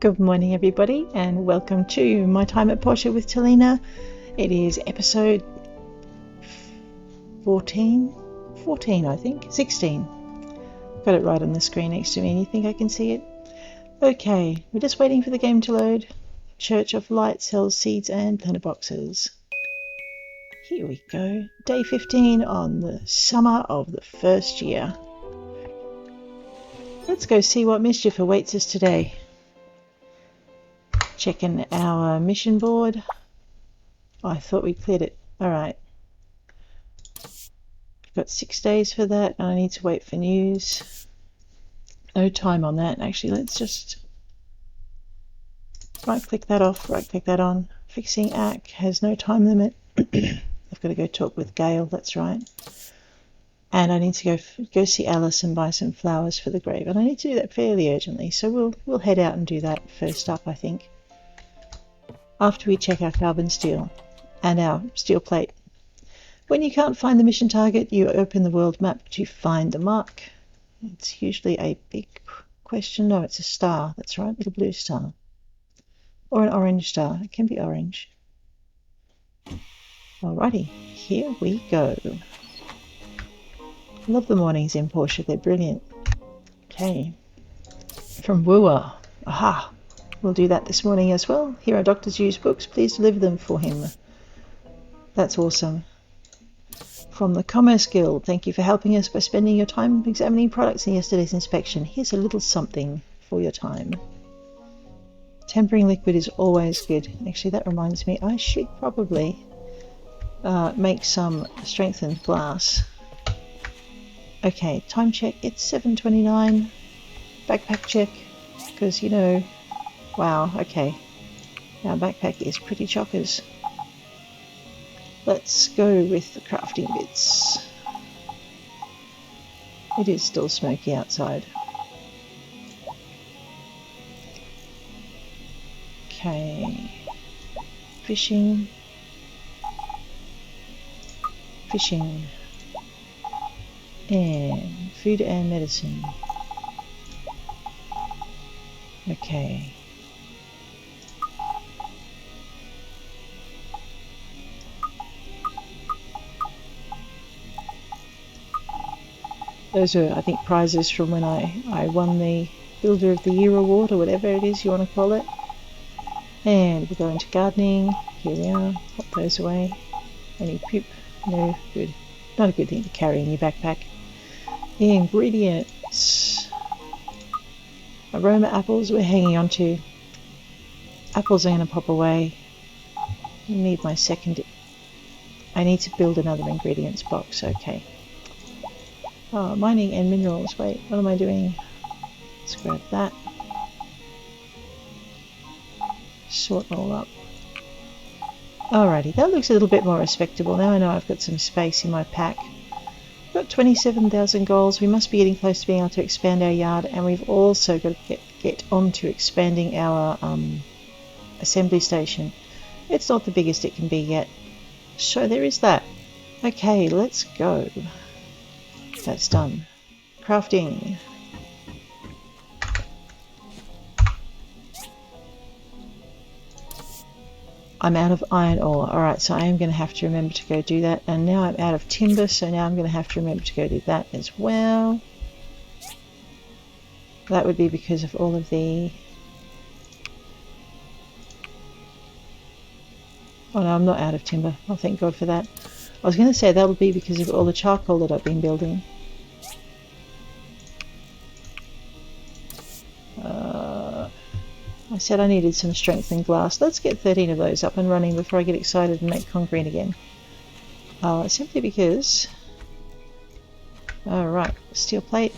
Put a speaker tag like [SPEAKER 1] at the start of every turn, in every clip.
[SPEAKER 1] Good morning everybody and welcome to my time at Portia with Talina. It is episode 14 I think, 16. Got it right on the screen next to me and you think I can see it? Okay, we're just waiting for the game to load. Church of Light sells seeds and planet boxes. Here we go, day 15 on the summer of the first year. Let's go see what mischief awaits us today. Checking our mission board. Oh, I thought we cleared it. Alright. I've got 6 days for that and I need to wait for news. No time on that. Actually, let's just right click that off, right click that on. Fixing ACK has no time limit. I've got to go talk with Gail, that's right. And I need to go see Alice and buy some flowers for the grave. And I need to do that fairly urgently. So we'll head out and do that first up, I think. After we check our carbon steel and our steel plate. When you can't find the mission target, you open the world map to find the mark. It's usually a big question. No, it's a star. That's right, little blue star. Or an orange star. It can be orange. Alrighty, here we go. I love the mornings in Portia. They're brilliant. Okay. From Wooer. Aha! We'll do that this morning as well. Here are Doctor's used books. Please deliver them for him. That's awesome. From the Commerce Guild. Thank you for helping us by spending your time examining products in yesterday's inspection. Here's a little something for your time. Tempering liquid is always good. Actually, that reminds me, I should probably make some strengthened glass. Okay, time check. It's 7:29. Backpack check. Because, you know... Wow, okay. Our backpack is pretty chockers. Let's go with the crafting bits. It is still smoky outside. Okay. Fishing. Fishing. And food and medicine. Okay. Those are, I think, prizes from when I won the Builder of the Year award, or whatever it is you want to call it. And we'll go into gardening. Here we are. Pop those away. Any poop? No, good. Not a good thing to carry in your backpack. Ingredients. Aroma apples we're hanging on to. Apples are going to pop away. I need my second... I need to build another ingredients box. Okay. Oh, mining and minerals. Wait, what am I doing? Let's grab that. Sort all up. Alrighty, that looks a little bit more respectable. Now I know I've got some space in my pack. We've got 27,000 goals. We must be getting close to being able to expand our yard, and we've also got to get on to expanding our assembly station. It's not the biggest it can be yet. So there is that. Okay, let's go. That's done. Crafting. I'm out of iron ore. Alright, so I am going to have to remember to go do that. And now I'm out of timber, so now I'm going to have to remember to go do that as well. That would be because of all of the... Oh no, I'm not out of timber. Oh, thank God for that. I was going to say that would be because of all the charcoal that I've been building. I said I needed some strengthened glass. Let's get 13 of those up and running before I get excited and make concrete again. Simply because... Alright, steel plate.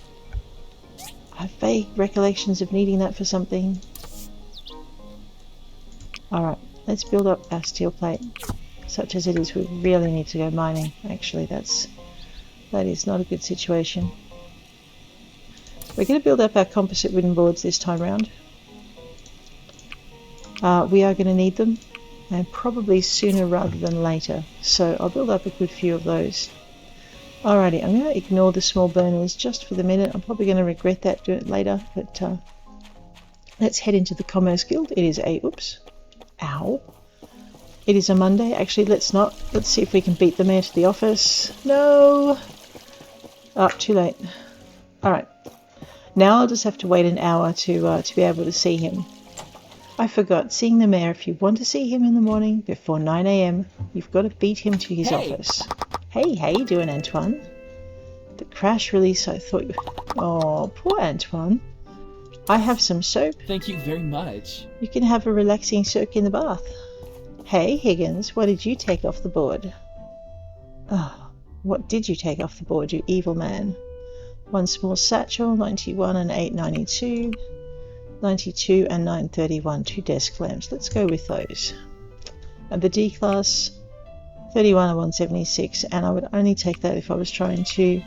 [SPEAKER 1] I have vague recollections of needing that for something. Alright, let's build up our steel plate. Such as it is, we really need to go mining. Actually, that is not a good situation. We're going to build up our composite wooden boards this time round. We are going to need them, and probably sooner rather than later. So I'll build up a good few of those. Alrighty, I'm going to ignore the small burners just for the minute. I'm probably going to regret that, do it later, but Let's head into the Commerce Guild. It is a... Oops. Ow. It is a Monday. Actually, let's not. Let's see if we can beat the mayor to the office. No! Oh, too late. Alright. Now I'll just have to wait an hour to be able to see him. I forgot. Seeing the mayor, if you want to see him in the morning before 9 AM, you've got to beat him to his office. Hey, how you doing, Antoine? The crash release, I thought... Oh, poor Antoine. I have some soap.
[SPEAKER 2] Thank you very much.
[SPEAKER 1] You can have a relaxing soak in the bath. Hey, Higgins, what did you take off the board? Oh, what did you take off the board, you evil man? One small satchel, 91 and 892. 92 and 931, 2 desk lamps. Let's go with those. And the D class, 31 and 176, and I would only take that if I was trying to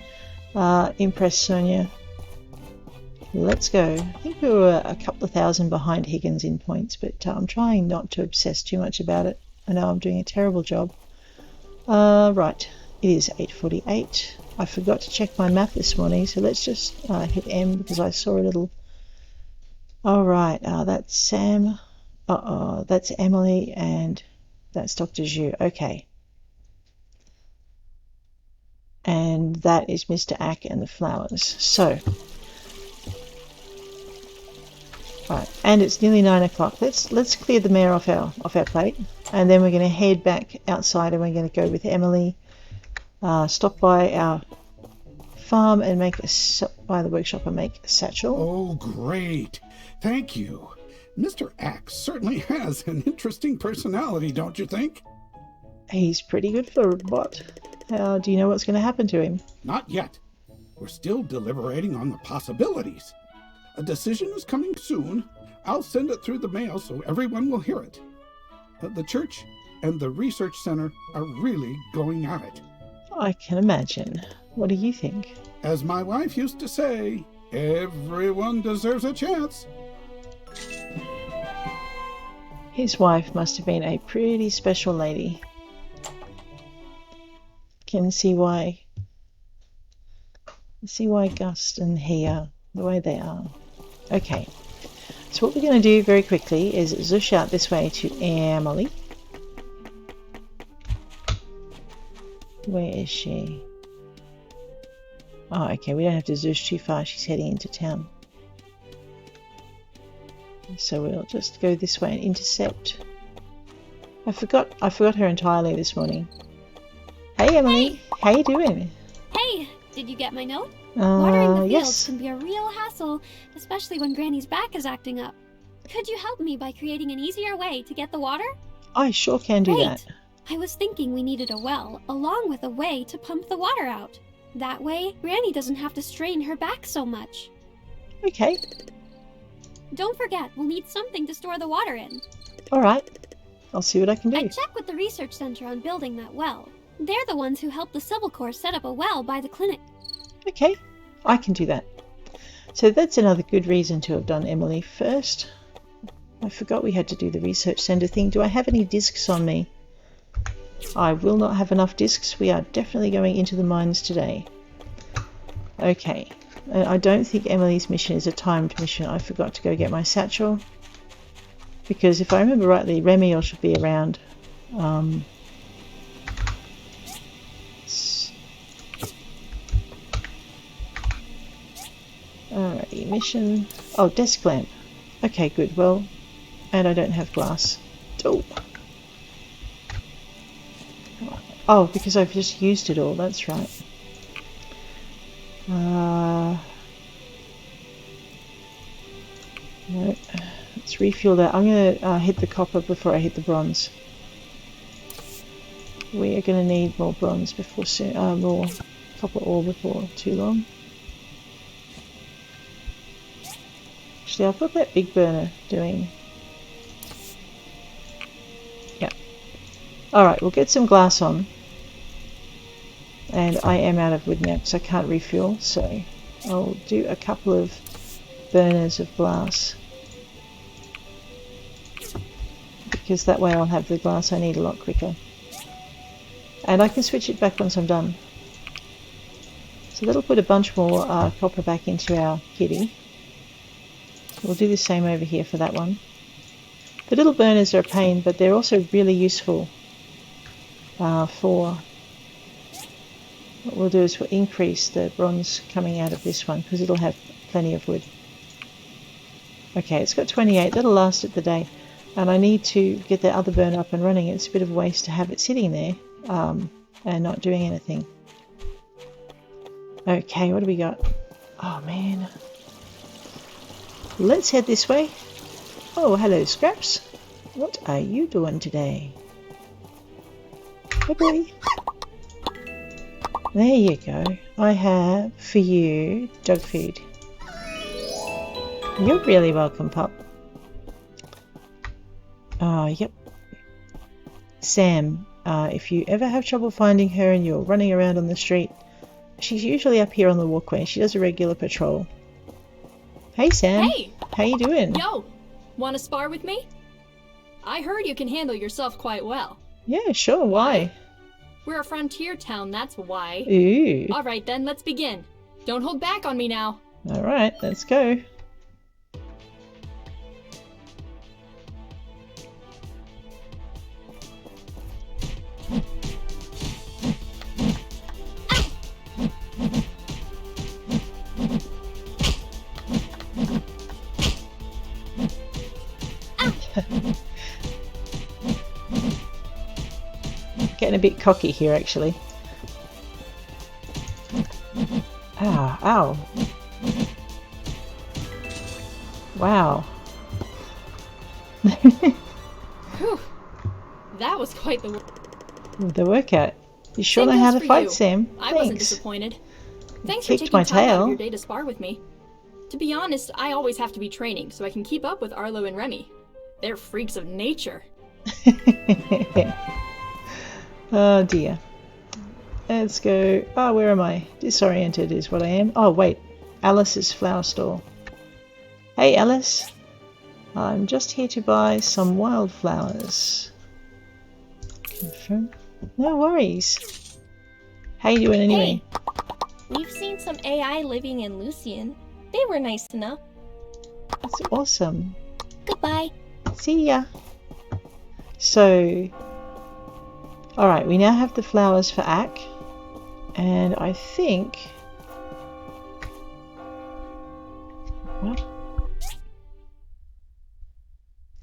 [SPEAKER 1] impress Sonia. Let's go. I think we were a couple of thousand behind Higgins in points, but I'm trying not to obsess too much about it. I know I'm doing a terrible job. Right, it is 8:48. I forgot to check my map this morning, so let's just hit M because I saw a little... Alright, that's Sam. That's Emily, and that's Dr. Zhu. Okay. And that is Mr. Ack and the flowers. So... Right, and it's nearly 9 o'clock. Let's clear the mayor off our plate, and then we're going to head back outside, and we're going to go with Emily, stop by our farm and by the workshop and make a satchel.
[SPEAKER 3] Oh, great! Thank you. Mr. Axe certainly has an interesting personality, don't you think?
[SPEAKER 1] He's pretty good for a bot. Do you know what's going to happen to him?
[SPEAKER 3] Not yet. We're still deliberating on the possibilities. A decision is coming soon. I'll send it through the mail so everyone will hear it. The church and the research center are really going at it.
[SPEAKER 1] I can imagine. What do you think?
[SPEAKER 3] As my wife used to say, everyone deserves a chance.
[SPEAKER 1] His wife must have been a pretty special lady. Can see why Gus and he are the way they are. Okay, so what we're going to do very quickly is zoosh out this way to Emily. Where is she? Oh, okay, we don't have to zoosh too far. She's heading into town. So we'll just go this way and intercept. I forgot her entirely this morning. Hey, Emily.
[SPEAKER 4] Hey.
[SPEAKER 1] How you doing?
[SPEAKER 4] Hey, did you get my note? Watering the fields
[SPEAKER 1] yes.
[SPEAKER 4] can be a real hassle, especially when Granny's back is acting up. Could you help me by creating an easier way to get the water?
[SPEAKER 1] I sure can do that.
[SPEAKER 4] I was thinking we needed a well, along with a way to pump the water out. That way, Granny doesn't have to strain her back so much.
[SPEAKER 1] Okay.
[SPEAKER 4] Don't forget, we'll need something to store the water in.
[SPEAKER 1] Alright. I'll see what I can do.
[SPEAKER 4] I checked with the research center on building that well. They're the ones who helped the Civil Corps set up a well by the clinic.
[SPEAKER 1] Okay, I can do that. So that's another good reason to have done Emily first. I forgot we had to do the research center thing. Do I have any discs on me? I will not have enough discs. We are definitely going into the mines today. Okay, I don't think Emily's mission is a timed mission. I forgot to go get my satchel. Because if I remember rightly, Remiel should be around. Alrighty, mission. Oh, desk lamp. Okay, good. Well, and I don't have glass. Oh. Oh, because I've just used it all. That's right. No. Let's refuel that. I'm going to hit the copper before I hit the bronze. We are going to need more bronze before soon. More copper ore before too long. Actually, I've got that big burner doing. Yeah. Alright, we'll get some glass on. And I am out of wood now because I can't refuel, so I'll do a couple of burners of glass. Because that way I'll have the glass I need a lot quicker. And I can switch it back once I'm done. So that'll put a bunch more copper back into our kitty. We'll do the same over here for that one. The little burners are a pain, but they're also really useful for... What we'll do is we'll increase the bronze coming out of this one because it'll have plenty of wood. Okay, it's got 28. That'll last it the day. And I need to get the other burner up and running. It's a bit of a waste to have it sitting there and not doing anything. Okay, what do we got? Oh, man. Let's head this way. Oh, hello, Scraps. What are you doing today? Hey, boy. There you go. I have for you dog food. You're really welcome, pup. Yep. Sam, if you ever have trouble finding her and you're running around on the street, she's usually up here on the walkway. She does a regular patrol. Hey, Sam.
[SPEAKER 2] Hey!
[SPEAKER 1] How you doing?
[SPEAKER 2] Yo! Wanna spar with me? I heard you can handle yourself quite well.
[SPEAKER 1] Yeah, sure. Why?
[SPEAKER 2] We're a frontier town, that's why.
[SPEAKER 1] Ooh.
[SPEAKER 2] Alright then, let's begin. Don't hold back on me now.
[SPEAKER 1] Alright, let's go. Getting a bit cocky here, actually. Ow, ow. Wow.
[SPEAKER 2] Whew. That was quite
[SPEAKER 1] The workout. You sure
[SPEAKER 2] Same
[SPEAKER 1] know how
[SPEAKER 2] goes
[SPEAKER 1] to
[SPEAKER 2] for
[SPEAKER 1] fight,
[SPEAKER 2] you.
[SPEAKER 1] Sam.
[SPEAKER 2] I wasn't
[SPEAKER 1] Thanks.
[SPEAKER 2] disappointed. Thanks for
[SPEAKER 1] Kicked
[SPEAKER 2] taking
[SPEAKER 1] my
[SPEAKER 2] time out
[SPEAKER 1] tail.
[SPEAKER 2] of your day to spar with me. To be honest, I always have to be training so I can keep up with Arlo and Remy. They're freaks of nature.
[SPEAKER 1] Oh dear. Let's go. Oh, where am I? Disoriented is what I am. Oh, wait. Alice's flower store. Hey, Alice. I'm just here to buy some wildflowers. Confirm. No worries. How you doing anyway?
[SPEAKER 5] Hey, we've seen some AI living in Lucian. They were nice enough.
[SPEAKER 1] That's awesome.
[SPEAKER 5] Goodbye.
[SPEAKER 1] See ya. So, alright, we now have the flowers for Ak. And I think... What?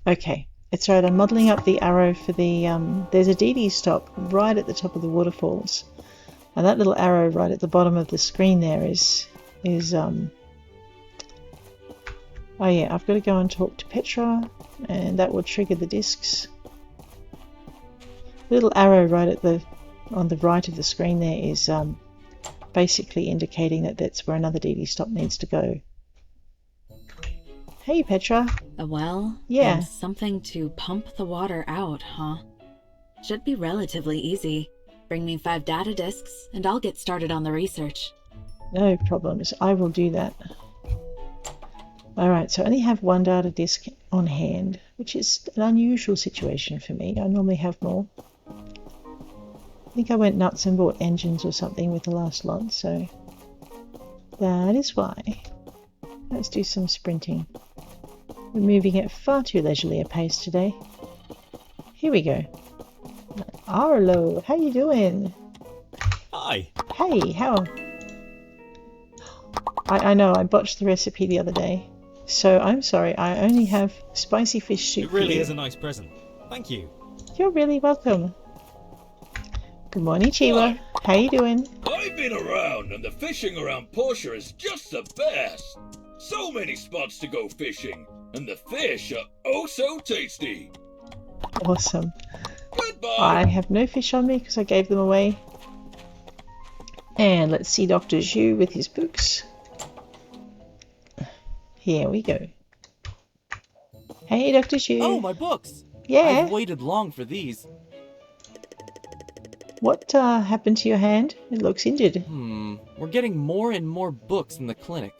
[SPEAKER 1] Okay, it's right. I'm modelling up the arrow for the... there's a DD stop right at the top of the waterfalls. And that little arrow right at the bottom of the screen there is oh yeah, I've got to go and talk to Petra, and that will trigger the discs. The little arrow right at on the right of the screen there is basically indicating that that's where another DD stop needs to go. Hey Petra.
[SPEAKER 6] A well?
[SPEAKER 1] Yeah.
[SPEAKER 6] And something to pump the water out, huh? Should be relatively easy. Bring me 5 data disks, and I'll get started on the research.
[SPEAKER 1] No problems, I will do that. Alright, so I only have 1 data disk on hand, which is an unusual situation for me. I normally have more. I think I went nuts and bought engines or something with the last lot, so that is why. Let's do some sprinting. We're moving at far too leisurely a pace today. Here we go. Arlo, how you doing?
[SPEAKER 7] Hi.
[SPEAKER 1] Hey, how? I know, I botched the recipe the other day. So I'm sorry, I only have spicy fish soup.
[SPEAKER 7] It really
[SPEAKER 1] here.
[SPEAKER 7] is a nice present. Thank you.
[SPEAKER 1] You're really welcome. Good morning, Chiwa. How you doing?
[SPEAKER 8] I've been around, and the fishing around Portia is just the best. So many spots to go fishing, and the fish are oh so tasty.
[SPEAKER 1] Awesome.
[SPEAKER 8] Goodbye.
[SPEAKER 1] I have no fish on me because I gave them away. And let's see Dr. Zhu with his books. Here we go. Hey, Dr. Zhu.
[SPEAKER 9] Oh, my books!
[SPEAKER 1] Yeah.
[SPEAKER 9] I've waited long for these.
[SPEAKER 1] What happened to your hand? It looks injured.
[SPEAKER 9] We're getting more and more books in the clinic.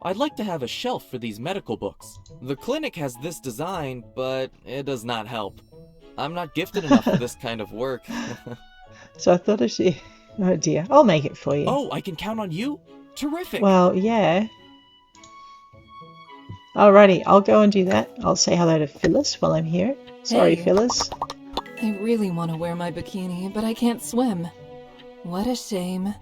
[SPEAKER 9] I'd like to have a shelf for these medical books. The clinic has this design, but it does not help. I'm not gifted enough for this kind of work.
[SPEAKER 1] So I thought I should... Oh dear, I'll make it for you.
[SPEAKER 9] Oh, I can count on you? Terrific!
[SPEAKER 1] Well, yeah. Alrighty, I'll go and do that. I'll say hello to Phyllis while I'm here. Sorry,
[SPEAKER 10] Hey.
[SPEAKER 1] Phyllis.
[SPEAKER 10] I really want to wear my bikini, but I can't swim. What a shame.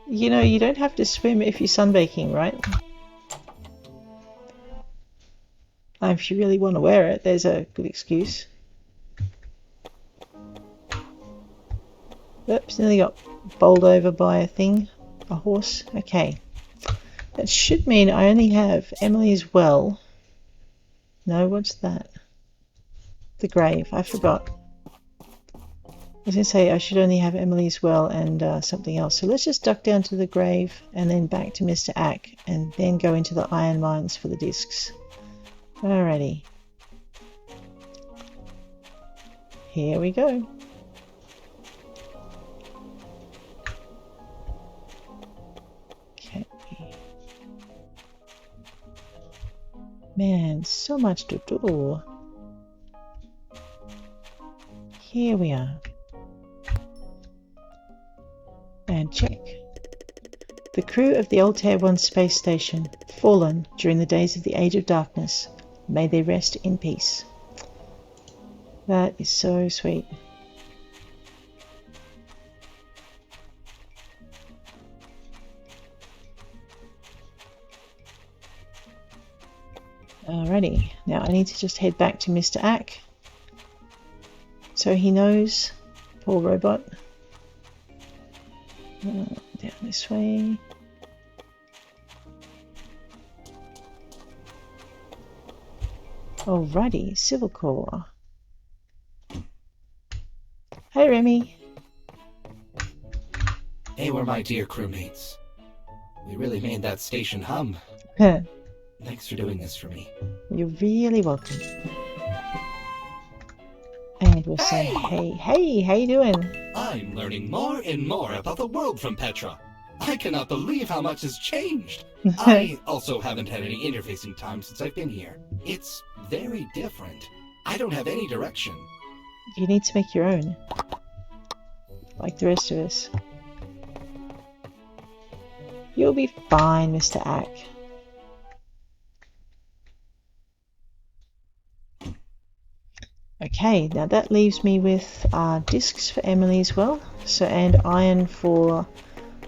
[SPEAKER 1] You know, you don't have to swim if you're sunbaking, right? If you really want to wear it, there's a good excuse. Oops, nearly got bowled over by a thing. A horse. Okay. That should mean I only have Emily's well. No, what's that? The grave. I forgot. I was going to say I should only have Emily's well and something else. So let's just duck down to the grave and then back to Mr. Ack and then go into the iron mines for the discs. Alrighty. Here we go. Okay. Man, so much to do. Here we are. And check. The crew of the Altair One space station, fallen during the days of the Age of Darkness, may they rest in peace. That is so sweet. Alrighty, now I need to just head back to Mr. Ack. So he knows, poor robot. Down this way. Alrighty, Civil Corps. Hey Remy.
[SPEAKER 11] Hey, we're my dear crewmates. We really made that station hum. Thanks for doing this for me.
[SPEAKER 1] You're really welcome. And we'll say, hey, how you doing?
[SPEAKER 11] I'm learning more and more about the world from Petra. I cannot believe how much has changed. I also haven't had any interfacing time since I've been here. It's very different. I don't have any direction.
[SPEAKER 1] You need to make your own. Like the rest of us. You'll be fine, Mr. Ack. Okay, now that leaves me with discs for Emily as well. So, and iron for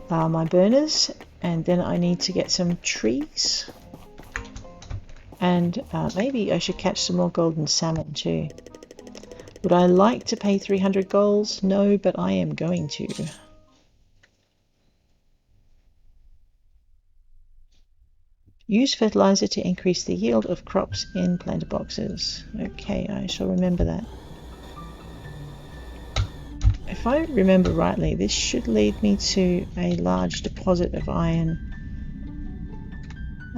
[SPEAKER 1] my burners. And then I need to get some trees. And maybe I should catch some more golden salmon too. Would I like to pay 300 golds? No, but I am going to. Use fertilizer to increase the yield of crops in planter boxes. Okay, I shall remember that. If I remember rightly, this should lead me to a large deposit of iron.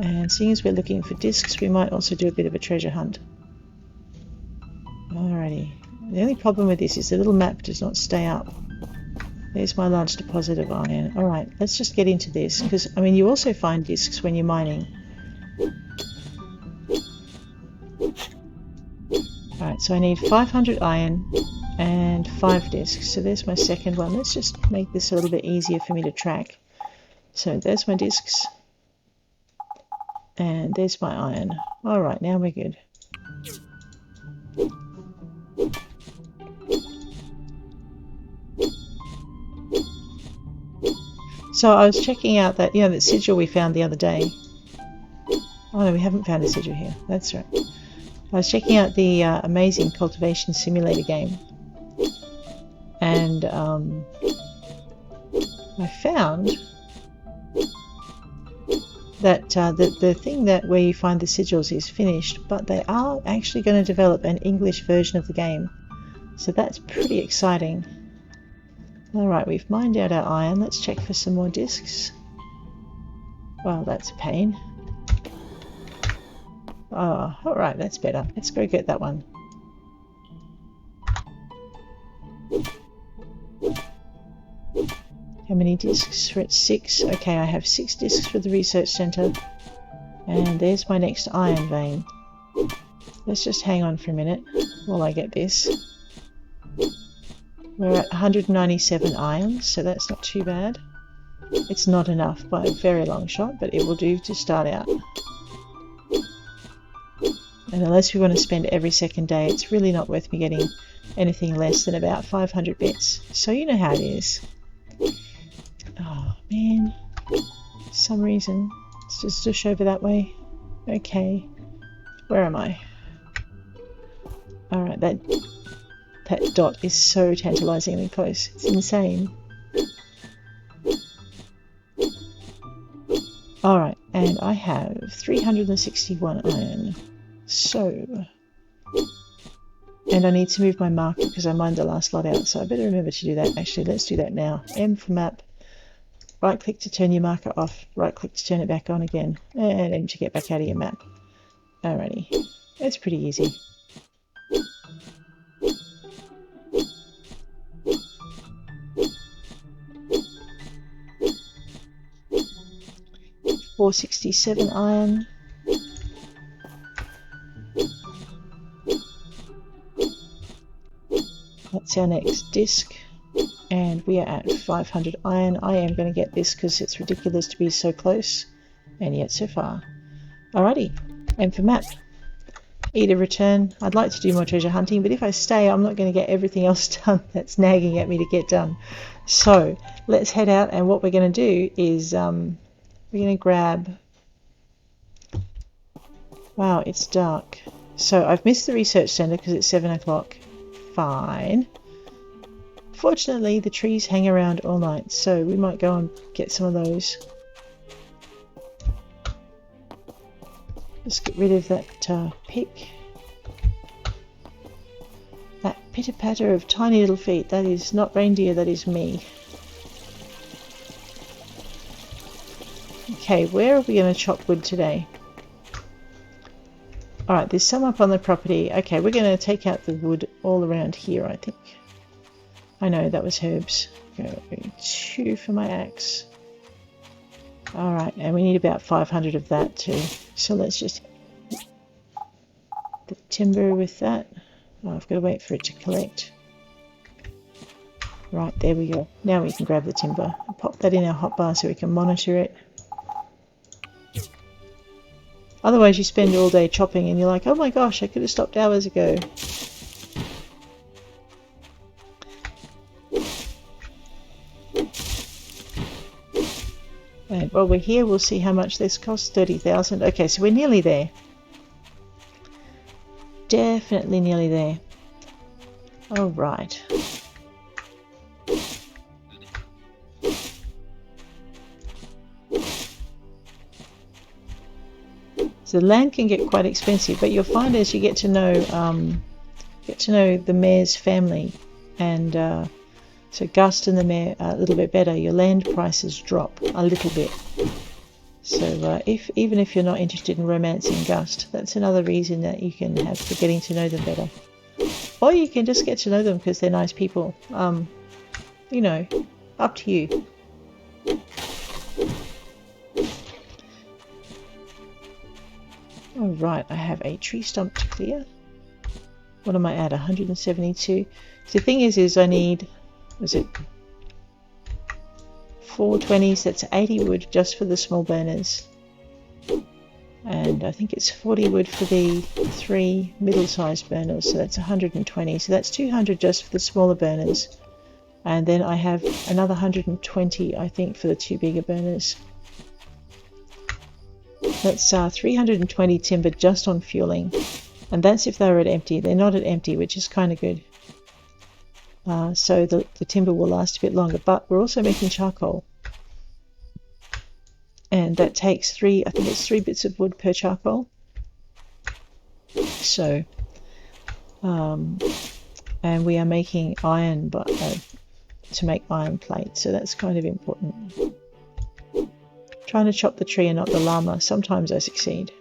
[SPEAKER 1] And seeing as we're looking for discs, we might also do a bit of a treasure hunt. Alrighty. The only problem with this is the little map does not stay up. There's my large deposit of iron. Alright, let's just get into this, because, I mean, you also find discs when you're mining. Alright, so I need 500 iron and 5 discs. So there's my second one. Let's just make this a little bit easier for me to track. So there's my discs. And there's my iron. Alright, now we're good. So I was checking out that, that sigil we found the other day. Oh no, we haven't found a sigil here. That's right. I was checking out the amazing cultivation simulator game. And I found that the thing that where you find the sigils is finished, but they are actually going to develop an English version of the game. So that's pretty exciting. Alright, we've mined out our iron. Let's check for some more discs. Well, that's a pain. Oh, alright, that's better. Let's go get that one. How many discs? We're at 6. Okay, I have 6 discs for the research center. And there's my next iron vein. Let's just hang on for a minute while I get this. We're at 197 iron, so that's not too bad. It's not enough by a very long shot, but it will do to start out. And unless we want to spend every second day, it's really not worth me getting anything less than about 500 bits. So you know how it is. Oh man, for some reason it's just push over that way. Okay, where am I? Alright, that dot is so tantalizingly close. It's insane. Alright, and I have 361 iron. So, and I need to move my marker because I mined the last lot out, so I better remember to do that. Actually, let's do that now. M for map. Right click to turn your marker off. Right click to turn it back on again. And M to get back out of your map. Alrighty. That's pretty easy. $467 iron. That's our next disc, and we are at 500 iron. I am going to get this because it's ridiculous to be so close, and yet so far. Alrighty, and for map, either return. I'd like to do more treasure hunting, but if I stay, I'm not going to get everything else done that's nagging at me to get done. So let's head out, and what we're going to do is we're going to grab. Wow, it's dark. So I've missed the research center because it's 7 o'clock. Fine. Fortunately, the trees hang around all night, so we might go and get some of those. Let's get rid of that pick. That pitter-patter of tiny little feet. That is not reindeer, that is me. Okay, where are we going to chop wood today? Alright, there's some up on the property. Okay, we're going to take out the wood all around here, I think. I know, that was herbs. Go 2 for my axe. Alright, and we need about 500 of that too. So let's just... the timber with that. Oh, I've got to wait for it to collect. Right, there we go. Now we can grab the timber. I'll pop that in our hotbar so we can monitor it. Otherwise you spend all day chopping and you're like, oh my gosh, I could have stopped hours ago. And while we're here, we'll see how much this costs. 30,000. Okay, so we're nearly there. Definitely nearly there. Alright. So the land can get quite expensive, but you'll find as you get to know the mayor's family, and so Gust and the mayor are a little bit better, your land prices drop a little bit. So even if you're not interested in romancing Gust, that's another reason that you can have for getting to know them better. Or you can just get to know them because they're nice people. You know, up to you. Alright, I have a tree stump to clear. What am I at? 172. So the thing is I need, was it 420s? That's 80 wood just for the small burners. And I think it's 40 wood for the 3 middle-sized burners, so that's 120. So that's 200 just for the smaller burners. And then I have another 120, I think, for the 2 bigger burners. That's 320 timber just on fueling, and that's if they're at empty. They're not at empty, which is kind of good. So the timber will last a bit longer, but we're also making charcoal. And that takes 3, I think it's 3 bits of wood per charcoal. So, and we are making iron to make iron plate, so that's kind of important. Trying to chop the tree and not the llama. Sometimes I succeed.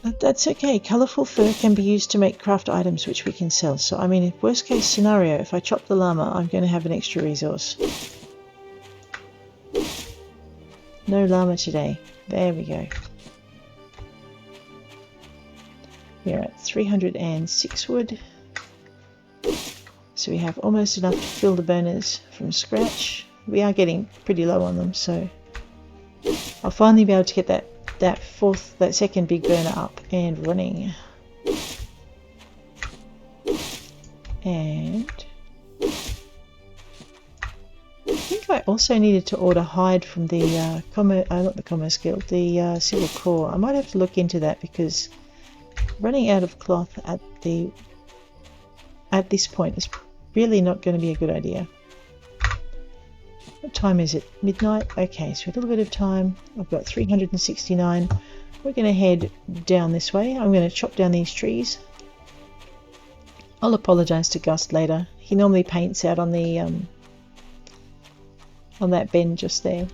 [SPEAKER 1] But that's okay. Colourful fur can be used to make craft items which we can sell. So, I mean, worst case scenario, if I chop the llama, I'm going to have an extra resource. No llama today. There we go. We're at 306 wood. So we have almost enough to fill the burners from scratch. We are getting pretty low on them, so I'll finally be able to get that second big burner up and running. And I think I also needed to order hide from the not the Commerce Guild, the Civil Corps. I might have to look into that because running out of cloth at this point is really not going to be a good idea. What time is it? Midnight? Okay, so a little bit of time. I've got 369. We're going to head down this way. I'm going to chop down these trees. I'll apologise to Gust later. He normally paints out on the on that bend just there.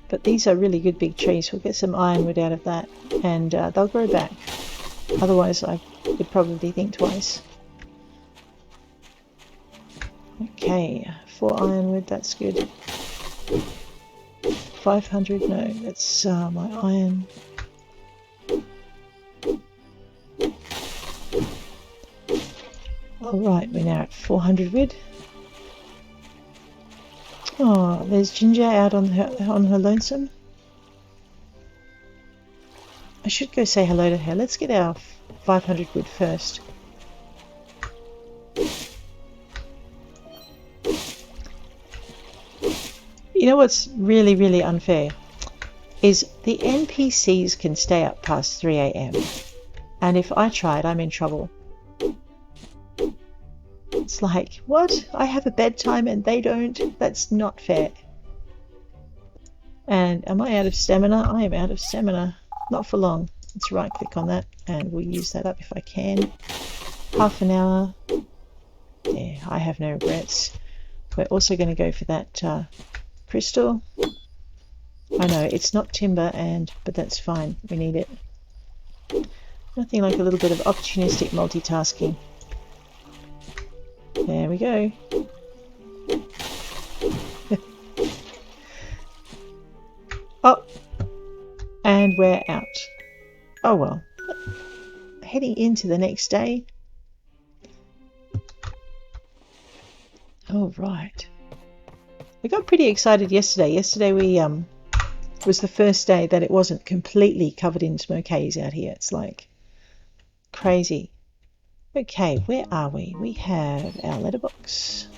[SPEAKER 1] But these are really good big trees. We'll get some ironwood out of that, and they'll grow back. Otherwise, I would probably think twice. Okay, 4 ironwood, that's good. 500, no, that's my iron. Alright, we're now at 400 wood. Oh, there's Ginger out on her lonesome. I should go say hello to her. Let's get our 500 wood first. You know what's really, really unfair? Is the NPCs can stay up past 3 AM. And if I try it, I'm in trouble. It's like, what? I have a bedtime and they don't? That's not fair. And am I out of stamina? I am out of stamina. Not for long. Let's right click on that and we'll use that up if I can. Half an hour. Yeah, I have no regrets. We're also going to go for that crystal. I know it's not timber, but that's fine. We need it. Nothing like a little bit of opportunistic multitasking. There we go. Oh, and we're out. Oh well. Heading into the next day. All right. We got pretty excited yesterday. Yesterday we was the first day that it wasn't completely covered in smoke haze out here. It's like crazy. Okay, where are we? We have our letterbox.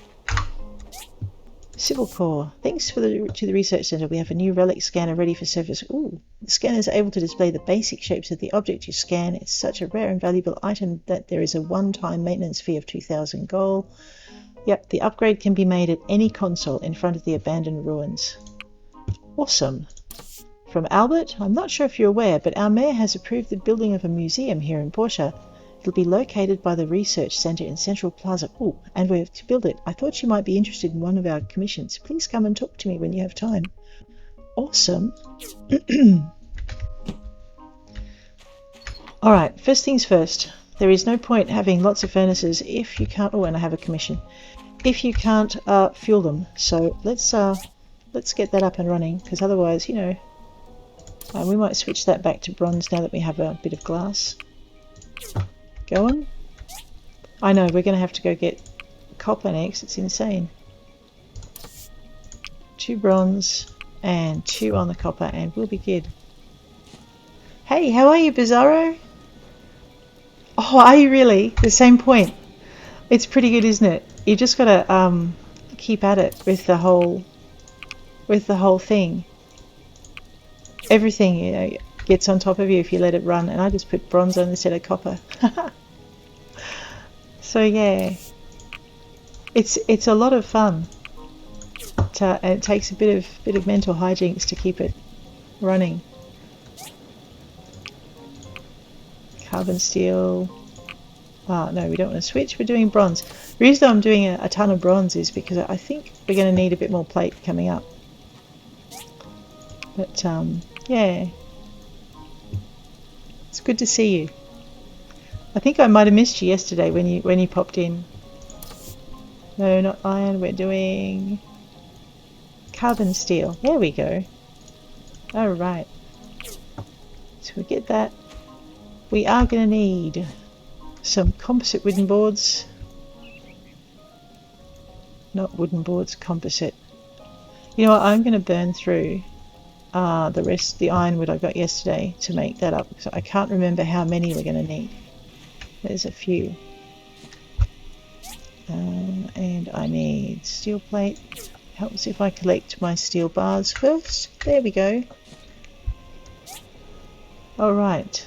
[SPEAKER 1] Civil Corps. Thanks to the Research Centre, we have a new relic scanner ready for service. Ooh, the scanner is able to display the basic shapes of the object you scan. It's such a rare and valuable item that there is a one-time maintenance fee of 2,000 gold. Yep, the upgrade can be made at any console in front of the abandoned ruins. Awesome. From Albert, I'm not sure if you're aware, but our mayor has approved the building of a museum here in Portia. It'll be located by the Research Centre in Central Plaza. Ooh, and we're to build it. I thought you might be interested in one of our commissions. Please come and talk to me when you have time. Awesome. Alright, first things first. There is no point having lots of furnaces if you can't... Oh, and I have a commission. If you can't fuel them. So let's get that up and running, because otherwise, you know, we might switch that back to bronze now that we have a bit of glass. Go on. I know, we're going to have to go get copper next. It's insane. 2 bronze and 2 on the copper and we'll be good. Hey, how are you, Bizarro? Oh, are you really? The same point. It's pretty good, isn't it? You just got to keep at it with the whole thing. Everything, you know, gets on top of you if you let it run, and I just put bronze on instead of copper. So yeah, it's a lot of fun. And it takes a bit of mental hijinks to keep it running. Carbon steel. Oh no, we don't want to switch. We're doing bronze. The reason I'm doing a ton of bronze is because I think we're going to need a bit more plate coming up. But yeah. It's good to see you. I think I might have missed you yesterday when you popped in. No, not iron. We're doing carbon steel. There we go. All right. So we get that. We are going to need some composite wooden boards. Not wooden boards, composite. You know what, I'm going to burn through the ironwood I got yesterday to make that up, because I can't remember how many we're going to need. There's a few. And I need steel plate. Helps if I collect my steel bars first. There we go. Alright.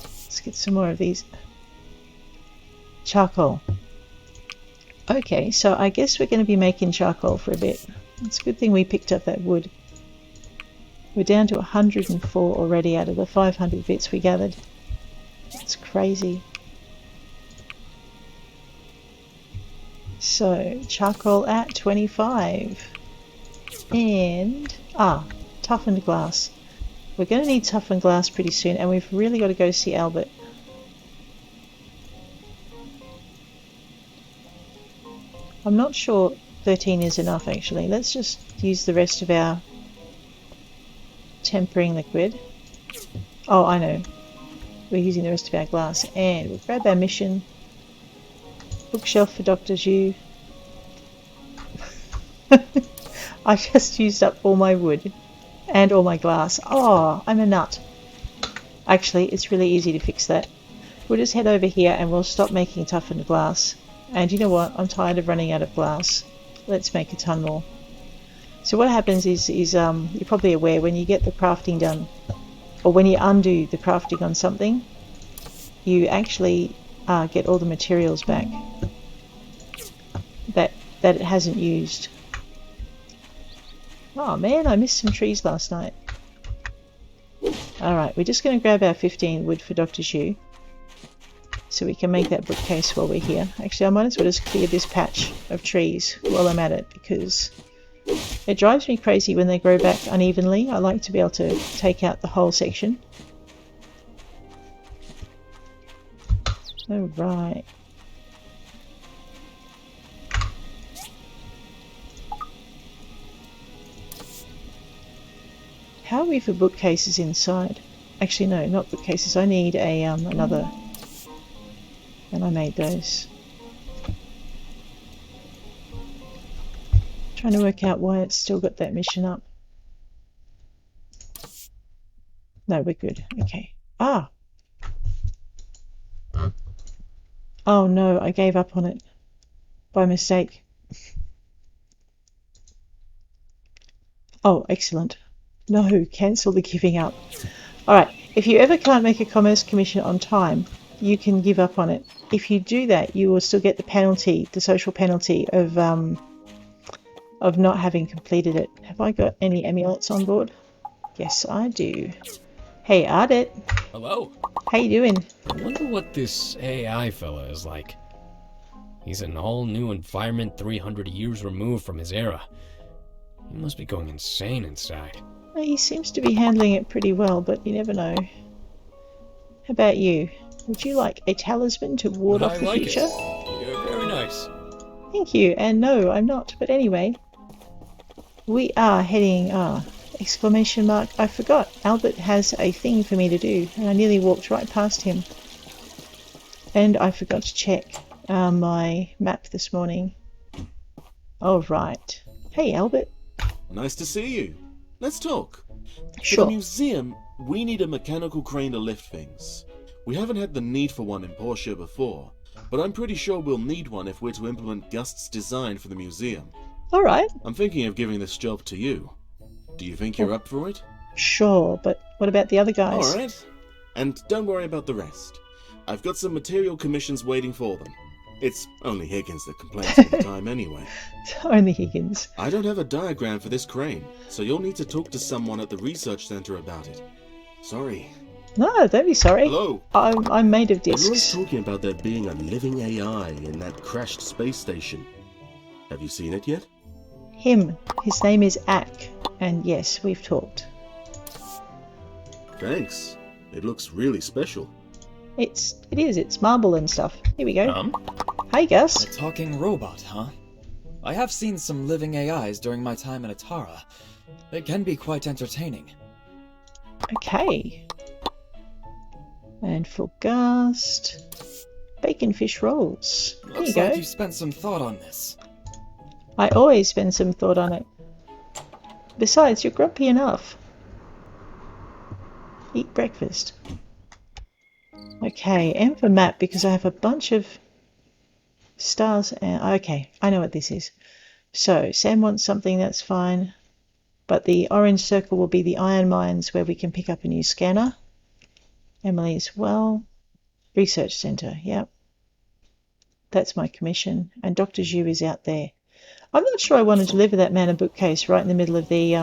[SPEAKER 1] Let's get some more of these. Charcoal. Okay, so I guess we're going to be making charcoal for a bit. It's a good thing we picked up that wood. We're down to 104 already out of the 500 bits we gathered. That's crazy. So, charcoal at 25. And, toughened glass. We're going to need toughened glass pretty soon, and we've really got to go see Albert. I'm not sure 13 is enough actually. Let's just use the rest of our tempering liquid. Oh, I know. We're using the rest of our glass. And we'll grab our mission. Bookshelf for Dr. Zhu. I just used up all my wood and all my glass. Oh, I'm a nut. Actually, it's really easy to fix that. We'll just head over here and we'll stop making toughened glass. And you know what? I'm tired of running out of glass. Let's make a ton more. So what happens is you're probably aware, when you get the crafting done, or when you undo the crafting on something, you actually get all the materials back that it hasn't used. Oh man, I missed some trees last night. Alright, we're just going to grab our 15 wood for Dr. Zhu, so we can make that bookcase while we're here. Actually, I might as well just clear this patch of trees while I'm at it, because it drives me crazy when they grow back unevenly. I like to be able to take out the whole section. Alright. How are we for bookcases inside? Actually, no, not bookcases. I need a another. And I made those. Trying to work out why it's still got that mission up. No, we're good. Okay. Ah! Oh no, I gave up on it. By mistake. Oh, excellent. No, cancel the giving up. Alright, if you ever can't make a commerce commission on time, you can give up on it. If you do that, you will still get the penalty, the social penalty of not having completed it. Have I got any amulets on board? Yes, I do. Hey, Ardit.
[SPEAKER 12] Hello.
[SPEAKER 1] How you doing?
[SPEAKER 12] I wonder what this AI fella is like. He's in an all-new environment 300 years removed from his era. He must be going insane inside.
[SPEAKER 1] He seems to be handling it pretty well, but you never know. How about you? Would you like a talisman to ward off the future?
[SPEAKER 12] You're very nice.
[SPEAKER 1] Thank you, and no, I'm not. But anyway, we are heading... exclamation mark. I forgot. Albert has a thing for me to do, and I nearly walked right past him. And I forgot to check my map this morning. All right. Hey, Albert.
[SPEAKER 13] Nice to see you. Let's talk.
[SPEAKER 1] Sure.
[SPEAKER 13] For the museum, we need a mechanical crane to lift things. We haven't had the need for one in Portia before, but I'm pretty sure we'll need one if we're to implement Gust's design for the museum.
[SPEAKER 1] All right.
[SPEAKER 13] I'm thinking of giving this job to you. Do you think you're up for it?
[SPEAKER 1] Sure, but what about the other guys?
[SPEAKER 13] All right. And don't worry about the rest. I've got some material commissions waiting for them. It's only Higgins that complains all the time anyway.
[SPEAKER 1] Only Higgins.
[SPEAKER 13] I don't have a diagram for this crane, so you'll need to talk to someone at the research center about it. Sorry.
[SPEAKER 1] No, don't be sorry.
[SPEAKER 13] Hello.
[SPEAKER 1] I'm made of discs.
[SPEAKER 13] Everyone's talking about there being a living AI in that crashed space station. Have you seen it yet?
[SPEAKER 1] Him. His name is Ak. And yes, we've talked.
[SPEAKER 13] Thanks. It looks really special.
[SPEAKER 1] It is. It's marble and stuff. Here we go. Hi, Gus.
[SPEAKER 7] A talking robot, huh? I have seen some living AIs during my time in Atara. They can be quite entertaining.
[SPEAKER 1] Okay. And for Gust. Bacon fish rolls. There
[SPEAKER 7] Looks
[SPEAKER 1] you go.
[SPEAKER 7] like you spent some thought on this.
[SPEAKER 1] I always spend some thought on it. Besides, you're grumpy enough. Eat breakfast. Okay, M for map because I have a bunch of stars. Okay, I know what this is. So, Sam wants something, that's fine. But the orange circle will be the iron mines where we can pick up a new scanner. Emily as well. Research Centre, yep. That's my commission. And Dr. Zhu is out there. I'm not sure I want to deliver that man a bookcase right in the middle of the,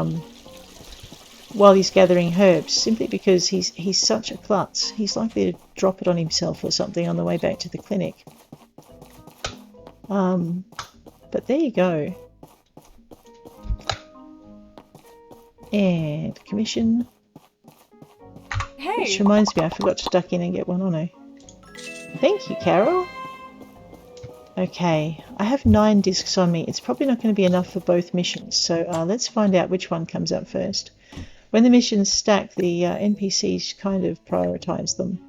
[SPEAKER 1] while he's gathering herbs, simply because he's such a klutz. He's likely to drop it on himself or something on the way back to the clinic. But there you go. And commission.
[SPEAKER 10] Hey!
[SPEAKER 1] Which reminds me, I forgot to duck in and get one on her. Thank you, Carol. Okay, I have 9 discs on me. It's probably not going to be enough for both missions, so let's find out which one comes up first. When the missions stack, the NPCs kind of prioritize them.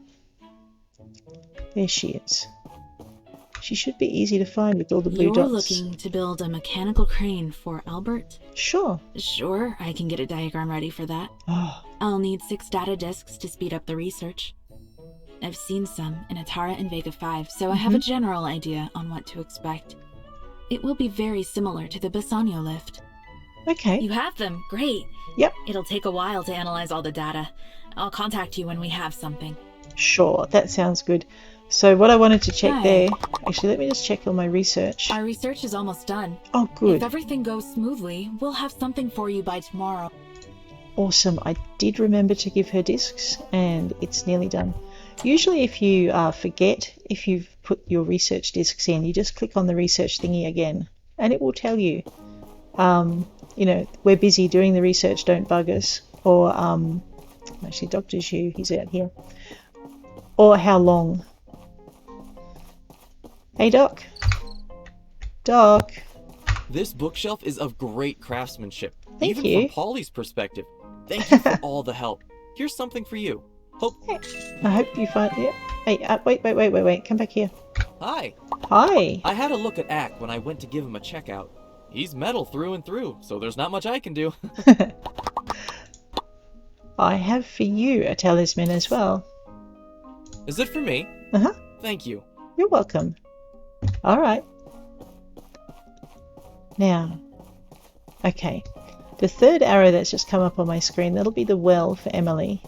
[SPEAKER 1] There she is. She should be easy to find with all the blue
[SPEAKER 6] You're
[SPEAKER 1] dots.
[SPEAKER 6] looking to build a mechanical crane for Albert?
[SPEAKER 1] Sure.
[SPEAKER 6] Sure, I can get a diagram ready for that.
[SPEAKER 1] Oh.
[SPEAKER 6] I'll need 6 data disks to speed up the research. I've seen some in Atara and Vega 5, so I have a general idea on what to expect. It will be very similar to the Bassanio lift.
[SPEAKER 1] Okay.
[SPEAKER 6] You have them, great.
[SPEAKER 1] Yep.
[SPEAKER 6] It'll take a while to analyze all the data. I'll contact you when we have something.
[SPEAKER 1] Sure, that sounds good. So what I wanted to check
[SPEAKER 6] Hi.
[SPEAKER 1] there... Actually, let me just check on my research.
[SPEAKER 6] Our research is almost done.
[SPEAKER 1] Oh, good.
[SPEAKER 6] If everything goes smoothly, we'll have something for you by tomorrow.
[SPEAKER 1] Awesome. I did remember to give her discs, and it's nearly done. Usually if you forget, if you've put your research discs in, you just click on the research thingy again, and it will tell you, you know, we're busy doing the research, don't bug us. Or, actually, Dr. Zhu, he's out here. Or how long. Hey, Doc. Doc.
[SPEAKER 9] This bookshelf is of great craftsmanship.
[SPEAKER 1] Thank
[SPEAKER 9] even
[SPEAKER 1] you.
[SPEAKER 9] from Polly's perspective. Thank you for all the help. Here's something for you.
[SPEAKER 1] I hope you find... Yeah. Hey, wait. Come back here.
[SPEAKER 9] Hi.
[SPEAKER 1] Hi.
[SPEAKER 9] I had a look at Ack when I went to give him a checkout. He's metal through and through, so there's not much I can do.
[SPEAKER 1] I have for you a talisman as well.
[SPEAKER 9] Is it for me?
[SPEAKER 1] Uh-huh.
[SPEAKER 9] Thank you.
[SPEAKER 1] You're welcome. Alright. Now, okay. The third arrow that's just come up on my screen, that'll be the well for Emily.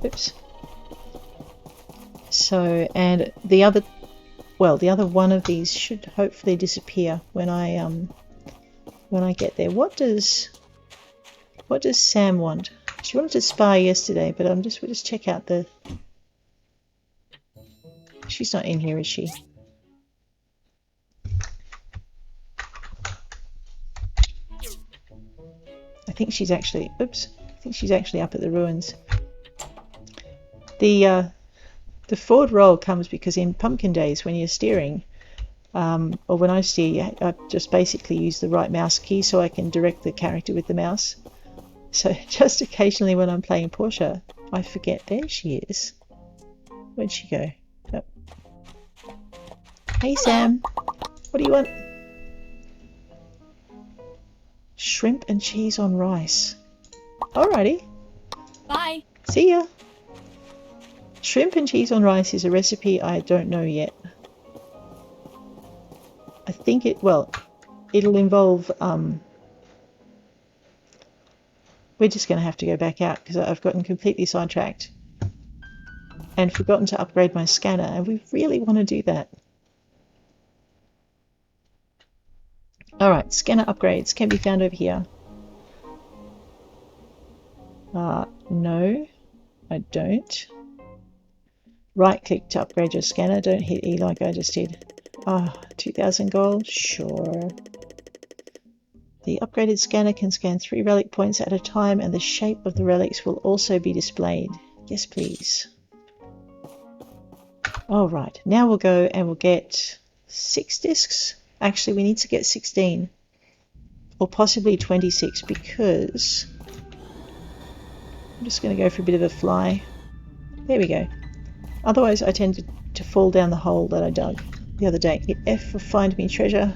[SPEAKER 1] Oops. So, and the other, well, the other one of these should hopefully disappear when I get there. What does Sam want? She wanted to spar yesterday, but we'll just check out the... She's not in here, is she? I think she's actually... Oops. I think she's actually up at the ruins. The forward roll comes because in Pumpkin Days, when you're steering, or when I steer, I just basically use the right mouse key so I can direct the character with the mouse. So just occasionally when I'm playing Portia, I forget. There she is. Where'd she go? Oh. Hey, Sam. What do you want? Shrimp and cheese on rice. Alrighty.
[SPEAKER 2] Bye.
[SPEAKER 1] See ya. Shrimp and cheese on rice is a recipe I don't know yet. I think it'll involve, we're just going to have to go back out because I've gotten completely sidetracked and forgotten to upgrade my scanner, and we really want to do that. Alright, scanner upgrades can be found over here. No, I don't. Right click to upgrade your scanner, don't hit E like I just did. 2000 gold, sure. The upgraded scanner can scan 3 relic points at a time, and the shape of the relics will also be displayed. Yes, please. Alright, now we'll go and we'll get 6 discs. Actually, we need to get 16. Or possibly 26, because... I'm just going to go for a bit of a fly. There we go. Otherwise, I tend to fall down the hole that I dug the other day. Hit F for find me treasure.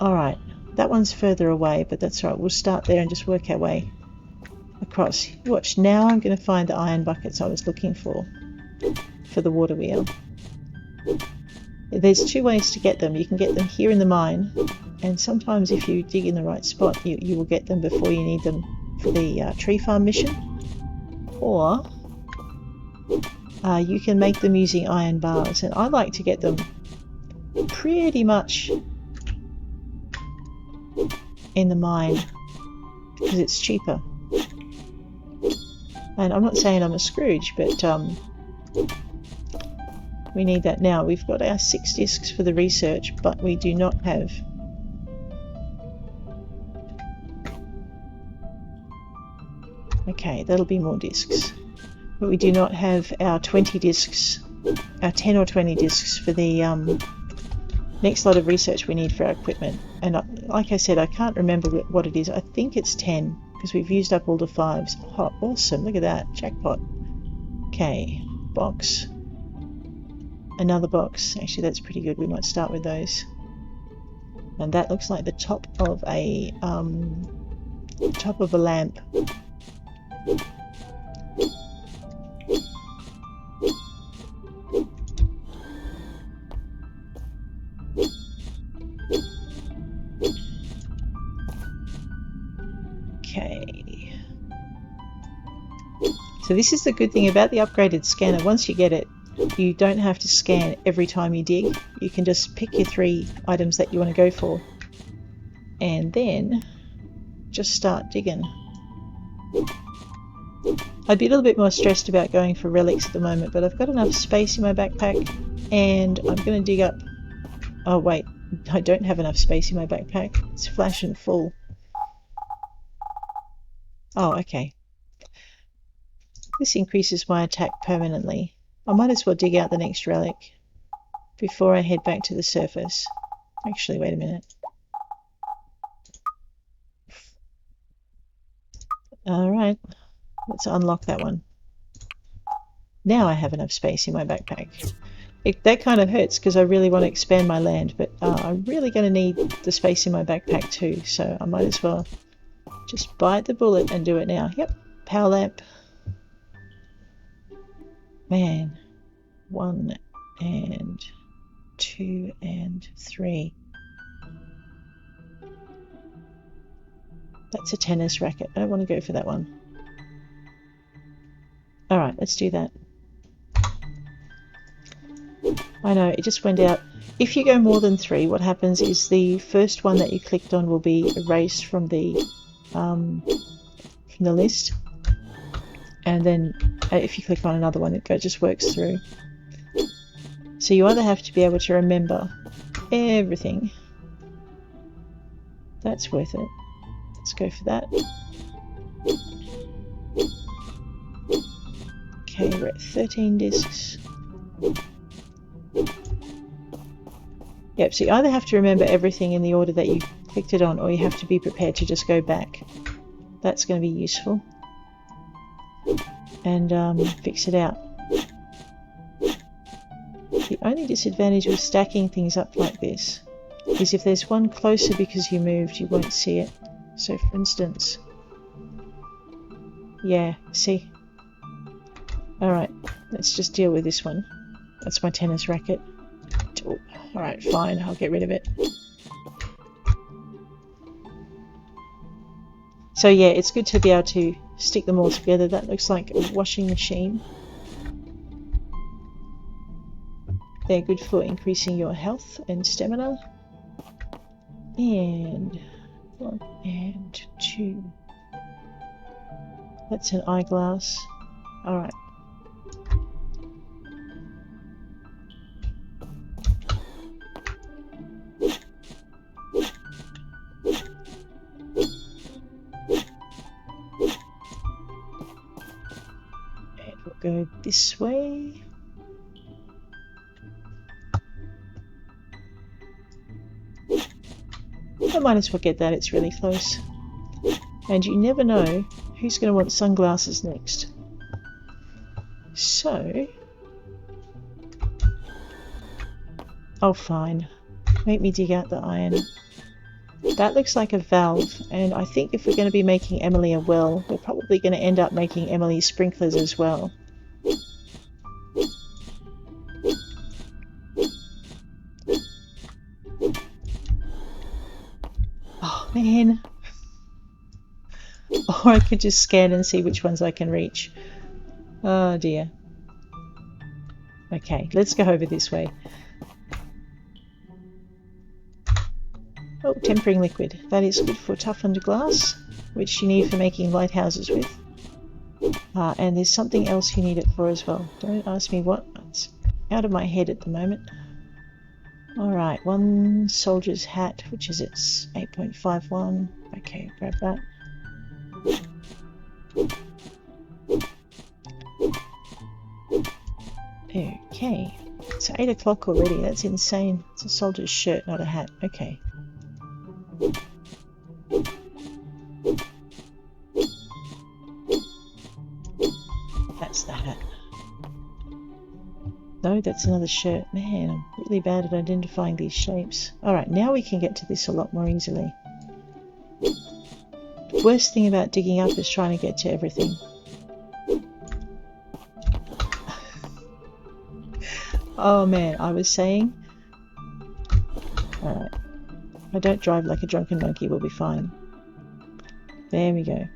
[SPEAKER 1] Alright, that one's further away, but that's right. We'll start there and just work our way across. Watch, now I'm going to find the iron buckets I was looking for the water wheel. There's two ways to get them. You can get them here in the mine, and sometimes if you dig in the right spot, you will get them before you need them for the tree farm mission. Or you can make them using iron bars, and I like to get them pretty much in the mine because it's cheaper. And I'm not saying I'm a Scrooge, but we need that now. We've got our 6 discs for the research, but we do not have okay, that'll be more discs. But we do not have our 20 discs, our 10 or 20 discs for the next lot of research we need for our equipment. And like I said, I can't remember what it is. I think it's 10 because we've used up all the 5s. Oh, awesome. Look at that. Jackpot. Okay. Box. Another box. Actually, that's pretty good. We might start with those. And that looks like the top of a lamp. Okay. So this is the good thing about the upgraded scanner. Once you get it, you don't have to scan every time you dig. You can just pick your 3 items that you want to go for and then just start digging. I'd be a little bit more stressed about going for relics at the moment, but I've got enough space in my backpack and I'm going to dig up... Oh wait, I don't have enough space in my backpack. It's flash and full. Oh, okay. This increases my attack permanently. I might as well dig out the next relic before I head back to the surface. Actually, wait a minute. Alright, let's unlock that one. Now I have enough space in my backpack. That kind of hurts because I really want to expand my land, but I'm really going to need the space in my backpack too, so I might as well just bite the bullet and do it now. Yep, power lamp. Man, 1 and 2 and 3. That's a tennis racket. I don't want to go for that one. Alright, let's do that. I know, it just went out. If you go more than 3, what happens is the first one that you clicked on will be erased from the list. And then if you click on another one, it just works through. So you either have to be able to remember everything. That's worth it. Let's go for that. Okay, we're at 13 discs. Yep, so you either have to remember everything in the order that you clicked it on, or you have to be prepared to just go back. That's going to be useful. And fix it out. The only disadvantage with stacking things up like this is if there's one closer because you moved, you won't see it. So for instance, yeah, see? Alright, let's just deal with this one. That's my tennis racket. Oh, alright, fine, I'll get rid of it. So yeah, it's good to be able to stick them all together. That looks like a washing machine. They're good for increasing your health and stamina. And 1 and 2. That's an eyeglass. Alright. And we'll go this way. I might as well get that, it's really close. And you never know who's going to want sunglasses next. So, Oh, fine. Make me dig out the iron. That looks like a valve, and I think if we're going to be making Emily a well, we're probably going to end up making Emily sprinklers as well. Oh, man. Or I could just scan and see which ones I can reach. Oh, dear. Okay, let's go over this way. Oh, tempering liquid. That is good for toughened glass, which you need for making lighthouses with. And there's something else you need it for as well. Don't ask me what. It's out of my head at the moment. Alright, one soldier's hat, which is its 8.51. Okay, grab that. Okay, it's 8 o'clock already. That's insane. It's a soldier's shirt, not a hat. Okay. That's the hat. No, that's another shirt. Man, I'm really bad at identifying these shapes. Alright, now we can get to this a lot more easily. The worst thing about digging up is trying to get to everything. Oh man, I was saying... Alright. If I don't drive like a drunken monkey, we'll be fine. There we go.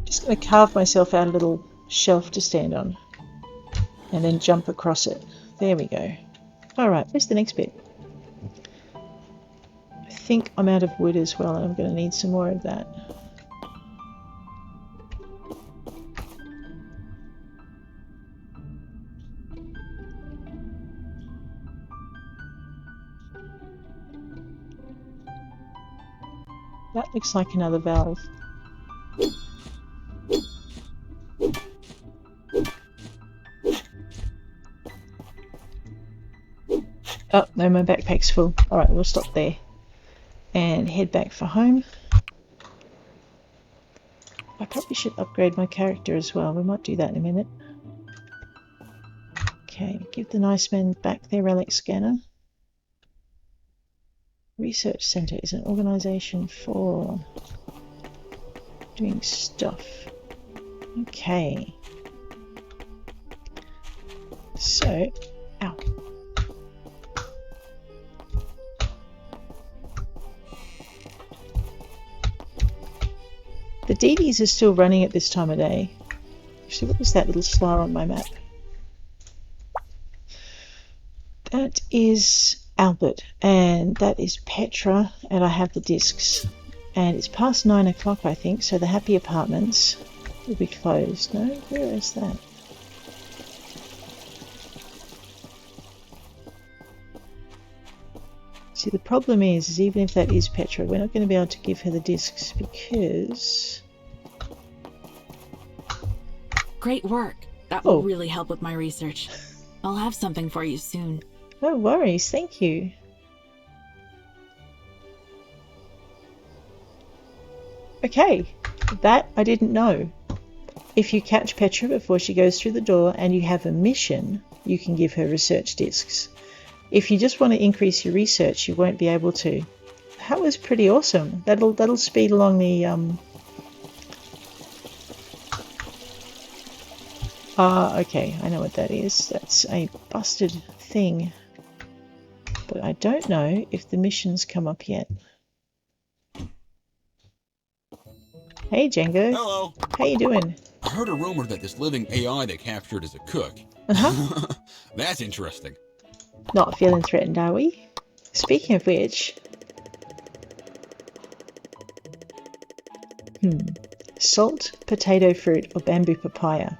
[SPEAKER 1] Just going to carve myself out a little shelf to stand on. And then jump across it. There we go. Alright, where's the next bit? I think I'm out of wood as well, and I'm going to need some more of that. That looks like another valve. Oh, no, my backpack's full. Alright, we'll stop there. And head back for home. I probably should upgrade my character as well. We might do that in a minute. Okay, give the nice man back their relic scanner. Research Center is an organization for doing stuff. Okay. So, ow. The DDs are still running at this time of day. Actually, what was that little star on my map? That is Albert, and that is Petra, and I have the discs. And it's past 9 o'clock, I think, so the Happy Apartments will be closed. No? Where is that? See, the problem is even if that is Petra, we're not going to be able to give her the discs because...
[SPEAKER 6] Great work. That will really help with my research. I'll have something for you soon.
[SPEAKER 1] No worries, thank you. Okay, that I didn't know. If you catch Petra before she goes through the door and you have a mission, you can give her research discs. If you just want to increase your research, you won't be able to. That was pretty awesome. That'll speed along the okay, I know what that is. That's a busted thing. But I don't know if the missions come up yet. Hey Django.
[SPEAKER 14] Hello.
[SPEAKER 1] How you doing?
[SPEAKER 14] I heard a rumor that this living AI they captured is a cook. That's interesting.
[SPEAKER 1] Not feeling threatened, are we? Speaking of which... Salt, potato fruit, or bamboo papaya?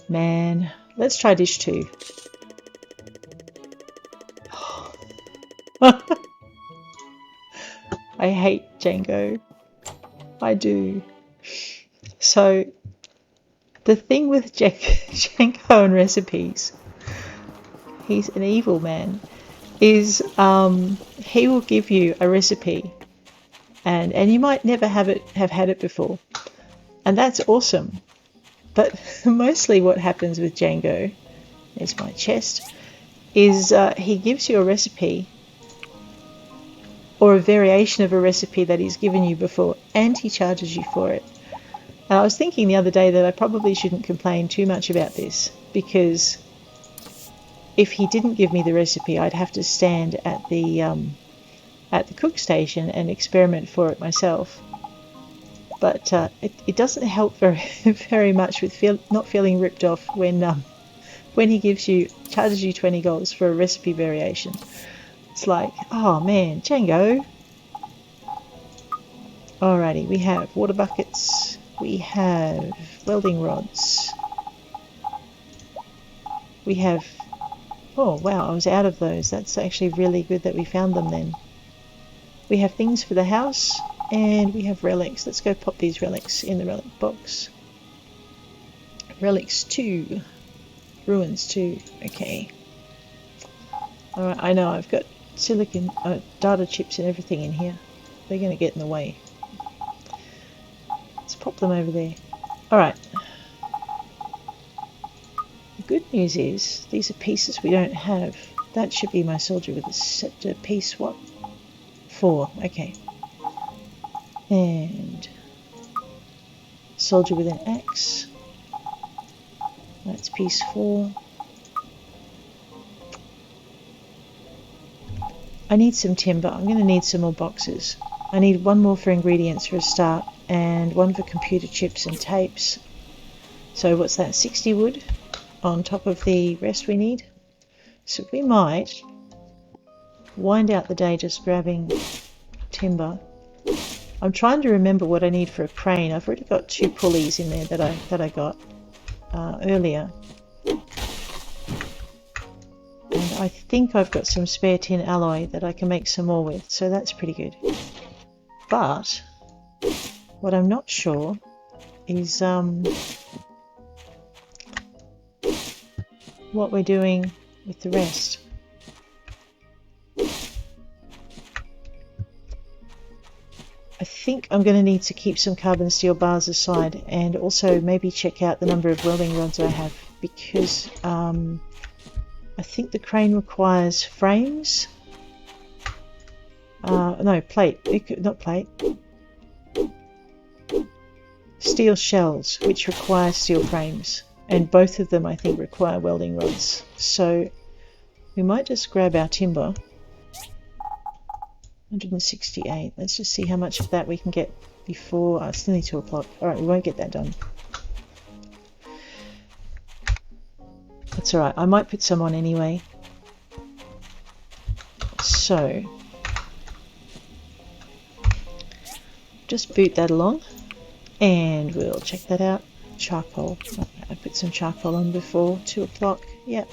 [SPEAKER 1] Man, let's try dish 2. I hate Django. I do. So, the thing with Django and recipes, he's an evil man, is he will give you a recipe and you might never have had it before, and that's awesome. But mostly what happens with Django, there's my chest, is he gives you a recipe or a variation of a recipe that he's given you before, and he charges you for it. And I was thinking the other day that I probably shouldn't complain too much about this, because if he didn't give me the recipe, I'd have to stand at the cook station and experiment for it myself. But it doesn't help very much with not feeling ripped off when he charges you $20 for a recipe variation. It's like, oh man, Django. Alrighty, we have water buckets, we have welding rods, we have, oh wow, I was out of those. That's actually really good that we found them then. We have things for the house, and we have relics. Let's go pop these relics in the relic box. Relics 2. Ruins 2. Okay. Alright, I know I've got silicon, data chips and everything in here. They're going to get in the way. Let's pop them over there. Alright. The good news is, these are pieces we don't have. That should be my soldier with a scepter piece. What? 4. Okay. And soldier with an axe. That's piece 4. I need some timber. I'm going to need some more boxes. I need one more for ingredients for a start, and one for computer chips and tapes. So what's that? 60 wood on top of the rest we need. So we might wind out the day just grabbing timber. I'm trying to remember what I need for a crane. I've already got 2 pulleys in there that I got earlier. And I think I've got some spare tin alloy that I can make some more with, so that's pretty good. But what I'm not sure is what we're doing with the rest. I think I'm going to need to keep some carbon steel bars aside, and also maybe check out the number of welding rods I have, because I think the crane requires frames. No, plate. Not plate. Steel shells, which require steel frames. And both of them, I think, require welding rods. So we might just grab our timber. 168. Let's just see how much of that we can get before... Oh, it's nearly 2 o'clock. Alright, we won't get that done. That's alright. I might put some on anyway. So... just boot that along. And we'll check that out. Charcoal. I put some charcoal on before 2 o'clock. Yep.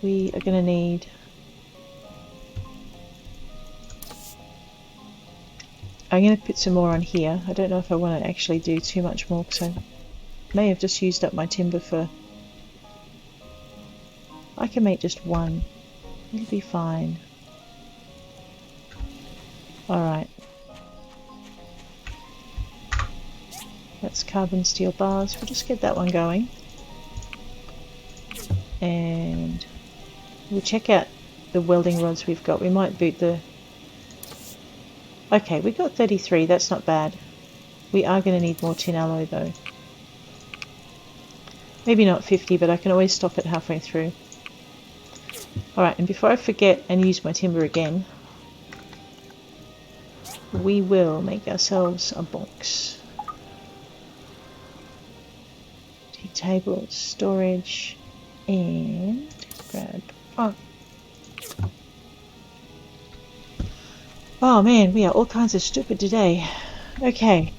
[SPEAKER 1] We are going to need... I'm going to put some more on here. I don't know if I want to actually do too much more, because I may have just used up my timber for... I can make just 1. It'll be fine. Alright. That's carbon steel bars. We'll just get that one going. And we'll check out the welding rods we've got. We might boot the... Okay, we've got 33. That's not bad. We are going to need more tin alloy though. Maybe not 50, but I can always stop it halfway through. Alright, and before I forget and use my timber again, we will make ourselves a box. Tea table, storage, and grab... Oh man, we are all kinds of stupid today. Okay.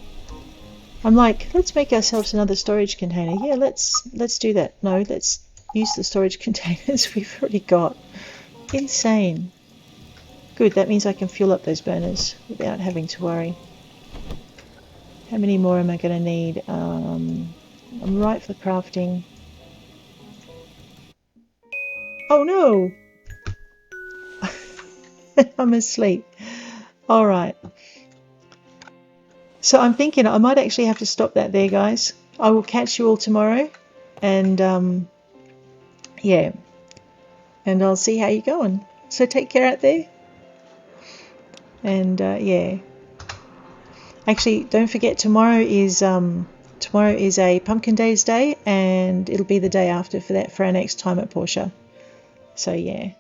[SPEAKER 1] I'm like, let's make ourselves another storage container. Yeah, let's do that. No, let's use the storage containers we've already got. Insane. Good, that means I can fuel up those burners without having to worry. How many more am I going to need? I'm right for crafting. Oh no! I'm asleep. All right. So I'm thinking I might actually have to stop that there, guys. I will catch you all tomorrow, and yeah, and I'll see how you're going. So take care out there, and yeah. Actually, don't forget tomorrow is a Pumpkin Days day, and it'll be the day after for our next time at Portia. So yeah.